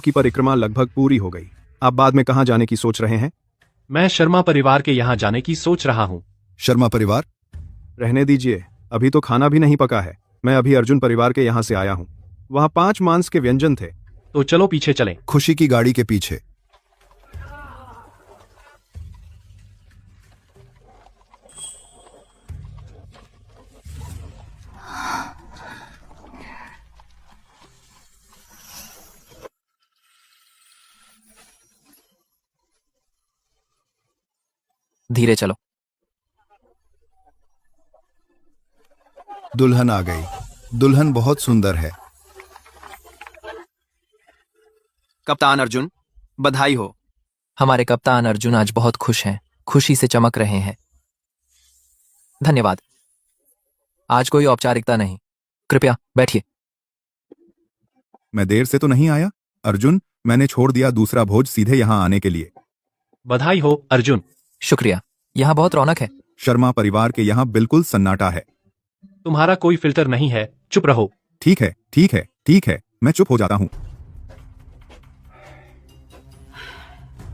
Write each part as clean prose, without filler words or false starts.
की परिक्रमा लगभग पूरी हो गई। आप बाद में कहाँ जाने की सोच रहे हैं? मैं शर्मा परिवार के यहाँ जाने की सोच रहा हूँ। शर्मा परिवार? रहने दीजिए, अभी तो खाना भी नहीं पका है। मैं अभी अर्जुन परिवार के यहाँ से आया हूँ। वहाँ 5 मांस के व्यंजन थे। तो चलो पीछे चलें। खुशी की गाड़ी के पीछे। धीरे चलो। दुल्हन आ गई। दुल्हन बहुत सुंदर है। कप्तान अर्जुन, बधाई हो। हमारे कप्तान अर्जुन आज बहुत खुश हैं, खुशी से चमक रहे हैं। धन्यवाद। आज कोई औपचारिकता नहीं, कृपया बैठिए। मैं देर से तो नहीं आया? अर्जुन, मैंने छोड़ दिया दूसरा भोज सीधे यहाँ आने के लिए। बधाई हो अर्जुन। शुक्रिया, यहाँ बहुत रौनक है। शर्मा परिवार के यहाँ बिल्कुल सन्नाटा है। तुम्हारा कोई फिल्टर नहीं है, चुप रहो। ठीक है, ठीक है, ठीक है, मैं चुप हो जाता हूँ।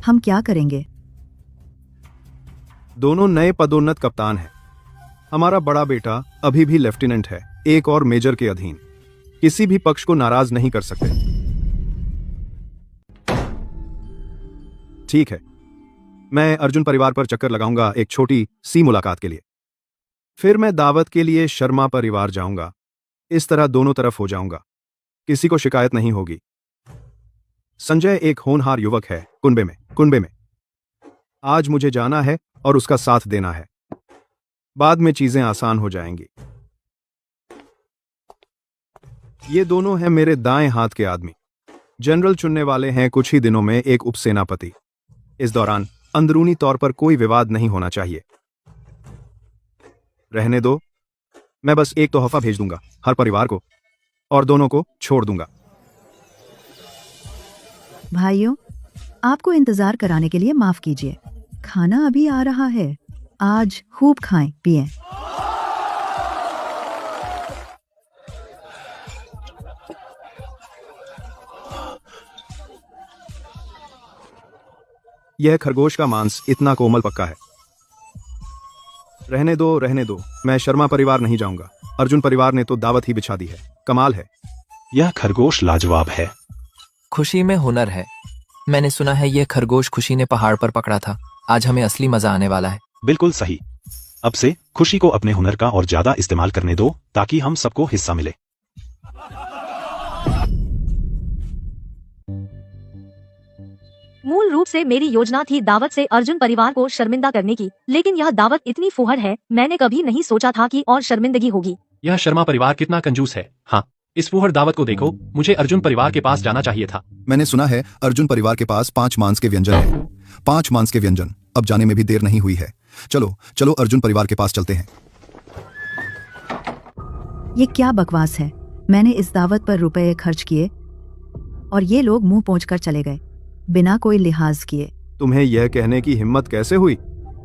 हम क्या करेंगे? दोनों नए पदोन्नत कप्तान हैं। हमारा बड़ा बेटा अभी भी लेफ्टिनेंट है, एक और मेजर के अधीन। किसी भी पक्ष को नाराज नहीं कर सकते। ठीक है, मैं अर्जुन परिवार पर चक्कर लगाऊंगा एक छोटी सी मुलाकात के लिए। फिर मैं दावत के लिए शर्मा परिवार जाऊंगा। इस तरह दोनों तरफ हो जाऊंगा, किसी को शिकायत नहीं होगी। संजय एक होनहार युवक है, कुनबे में। आज मुझे जाना है और उसका साथ देना है। बाद में चीजें आसान हो जाएंगी। ये दोनों हैं मेरे दाएं हाथ के आदमी। जनरल चुनने वाले हैं कुछ ही दिनों में एक उपसेनापति। इस दौरान अंदरूनी तौर पर कोई विवाद नहीं होना चाहिए। रहने दो, मैं बस एक तोहफा भेज दूंगा हर परिवार को, और दोनों को छोड़ दूंगा। भाइयों, आपको इंतजार कराने के लिए माफ कीजिए। खाना अभी आ रहा है। आज खूब खाएं पिएं। यह खरगोश का मांस इतना कोमल पक्का है। रहने दो, मैं शर्मा परिवार नहीं जाऊंगा। अर्जुन परिवार ने तो दावत ही बिछा दी है। कमाल है। यह खरगोश लाजवाब है। खुशी में हुनर है। मैंने सुना है यह खरगोश खुशी ने पहाड़ पर पकड़ा था। आज हमें असली मजा आने वाला है। बिल्कुल सही। अब से खुशी को अपने हुनर का और ज्यादा इस्तेमाल करने दो ताकि हम सबको हिस्सा मिले। मूल रूप से मेरी योजना थी दावत से अर्जुन परिवार को शर्मिंदा करने की, लेकिन यह दावत इतनी फुहड़ है, मैंने कभी नहीं सोचा था कि और शर्मिंदगी होगी। यह शर्मा परिवार कितना कंजूस है। हाँ, इस फुहड़ दावत को देखो। मुझे अर्जुन परिवार के पास जाना चाहिए था। मैंने सुना है अर्जुन परिवार के पास 5 मांस के व्यंजन हैं। 5 मांस के व्यंजन। अब जाने में भी देर नहीं हुई है। चलो चलो अर्जुन परिवार के पास चलते हैं। ये क्या बकवास है? मैंने इस दावत पर रुपए खर्च किए और ये लोग मुंह पोंछकर चले गए बिना कोई लिहाज किए। तुम्हें यह कहने की हिम्मत कैसे हुई?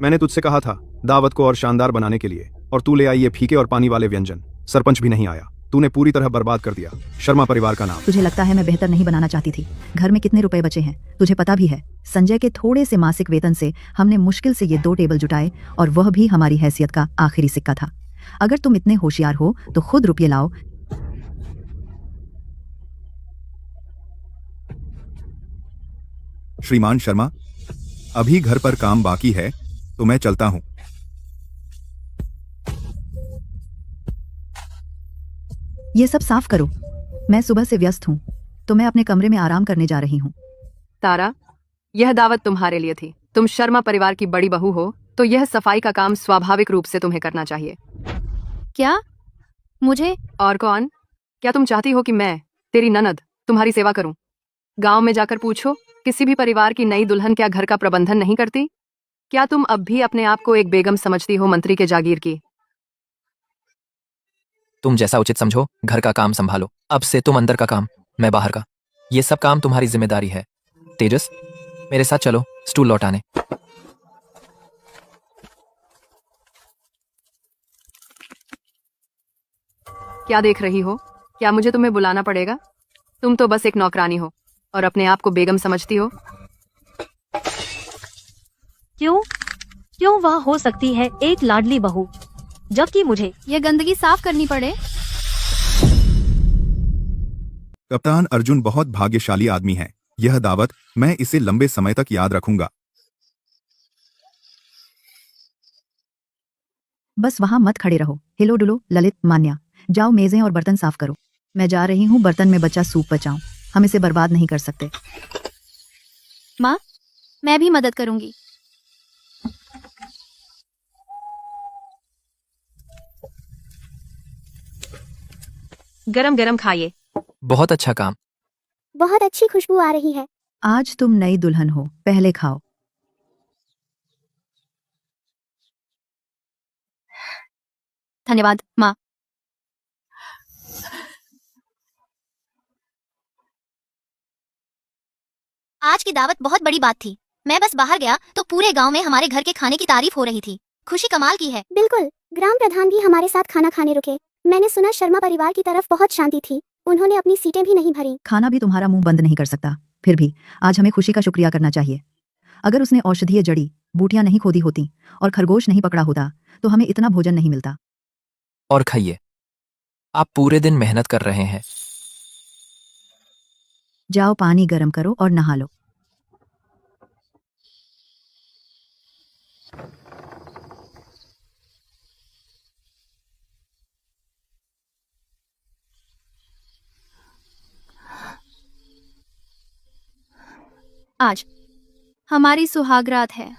मैंने तुझसे कहा था दावत को और शानदार बनाने के लिए, और तू ले आई ये फीके और पानी वाले व्यंजन। सरपंच भी नहीं आया। तूने पूरी तरह बर्बाद कर दिया शर्मा परिवार का नाम। तुझे लगता है मैं बेहतर नहीं बनाना चाहती थी? घर में कितने रुपए बचे हैं तुझे पता भी है। संजय के थोड़े से मासिक वेतन से हमने मुश्किल से ये 2 टेबल जुटाए, और वह भी हमारी हैसियत का आखिरी सिक्का था। अगर तुम इतने होशियार हो तो खुद रुपये लाओ। श्रीमान शर्मा, अभी घर पर काम बाकी है तो मैं चलता हूँ। ये सब साफ करो। मैं सुबह से व्यस्त हूँ, तो मैं अपने कमरे में आराम करने जा रही हूँ। तारा, यह दावत तुम्हारे लिए थी। तुम शर्मा परिवार की बड़ी बहू हो, तो यह सफाई का काम स्वाभाविक रूप से तुम्हें करना चाहिए। क्या? मुझे? और कौन? क्या तुम चाहती हो कि मैं, तेरी ननद, तुम्हारी सेवा करूं? गांव में जाकर पूछो, किसी भी परिवार की नई दुल्हन क्या घर का प्रबंधन नहीं करती? क्या तुम अब भी अपने आप को एक बेगम समझती हो, मंत्री के जागीर की? तुम जैसा उचित समझो घर का काम संभालो। अब से तुम अंदर का काम, मैं बाहर का। ये सब काम तुम्हारी जिम्मेदारी है। तेजस, मेरे साथ चलो स्टूल लौटाने। क्या देख रही हो? क्या मुझे तुम्हें बुलाना पड़ेगा? तुम तो बस एक नौकरानी हो। और अपने आप को बेगम समझती हो? क्यों क्यों वह हो सकती है एक लाडली बहू, जबकि मुझे ये गंदगी साफ करनी पड़े। कप्तान अर्जुन बहुत भाग्यशाली आदमी है। यह दावत मैं इसे लंबे समय तक याद रखूंगा। बस वहां मत खड़े रहो, हिलो डुलो। ललित, मान्या, जाओ मेजें और बर्तन साफ करो। मैं जा रही हूँ बर्तन में बचा सूप बचाऊं। हम इसे बर्बाद नहीं कर सकते। माँ, मैं भी मदद करूंगी। गरम गरम खाइए। बहुत अच्छा काम। बहुत अच्छी खुशबू आ रही है। आज तुम नई दुल्हन हो, पहले खाओ। धन्यवाद माँ। आज की दावत बहुत बड़ी बात थी। मैं बस बाहर गया तो पूरे गांव में हमारे घर के खाने की तारीफ हो रही थी। खुशी कमाल की है। बिल्कुल, ग्राम प्रधान भी हमारे साथ खाना खाने रुके। मैंने सुना शर्मा परिवार की तरफ बहुत शांति थी। उन्होंने अपनी सीटें भी नहीं भरी। खाना भी तुम्हारा मुंह बंद नहीं कर सकता। फिर भी आज हमें खुशी का शुक्रिया करना चाहिए। अगर उसने औषधीय जड़ी बूटियां नहीं खोदी होती और खरगोश नहीं पकड़ा होता तो हमें इतना भोजन नहीं मिलता। और खाइए, आप पूरे दिन मेहनत कर रहे हैं। जाओ पानी गर्म करो और नहा लो। आज हमारी सुहागरात है।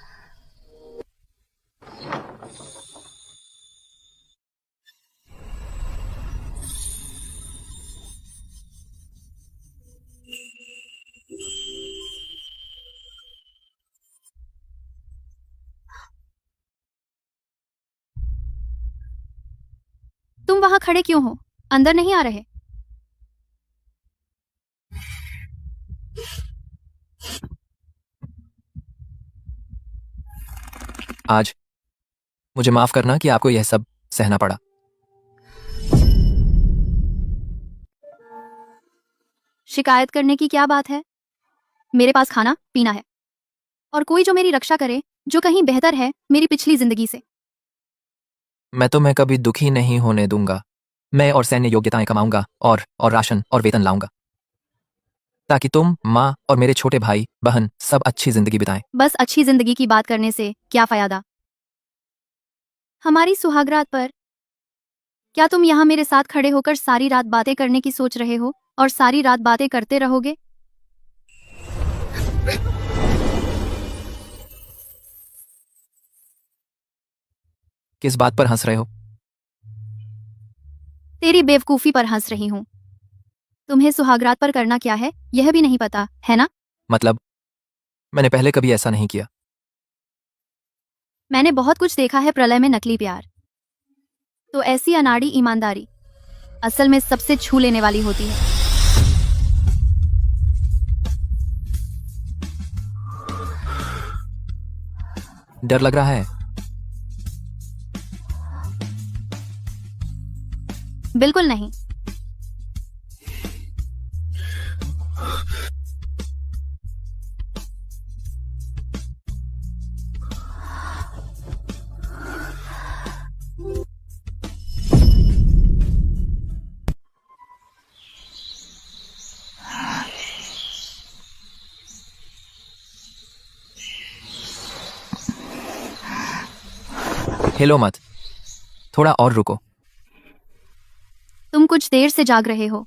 तुम वहां खड़े क्यों हो? अंदर नहीं आ रहे? आज मुझे माफ करना कि आपको यह सब सहना पड़ा। शिकायत करने की क्या बात है? मेरे पास खाना पीना है और कोई जो मेरी रक्षा करे, जो कहीं बेहतर है मेरी पिछली जिंदगी से। मैं तुम्हें कभी दुखी नहीं होने दूंगा। मैं और सैन्य योग्यताएं कमाऊंगा और राशन और वेतन लाऊंगा ताकि तुम, माँ और मेरे छोटे भाई बहन सब अच्छी जिंदगी बिताएं। बस अच्छी जिंदगी की बात करने से क्या फायदा? हमारी सुहागरात पर क्या तुम यहाँ मेरे साथ खड़े होकर सारी रात बातें करने की सोच रहे हो और सारी रात बातें करते रहोगे? किस बात पर हंस रहे हो? तेरी बेवकूफी पर हंस रही हूं। तुम्हें सुहागरात पर करना क्या है यह भी नहीं पता है ना? मतलब मैंने पहले कभी ऐसा नहीं किया। मैंने बहुत कुछ देखा है प्रलय में नकली प्यार। तो ऐसी अनाड़ी ईमानदारी असल में सबसे छू लेने वाली होती है। डर लग रहा है? बिल्कुल नहीं। हिलो मत, थोड़ा और रुको। तुम कुछ देर से जाग रहे हो।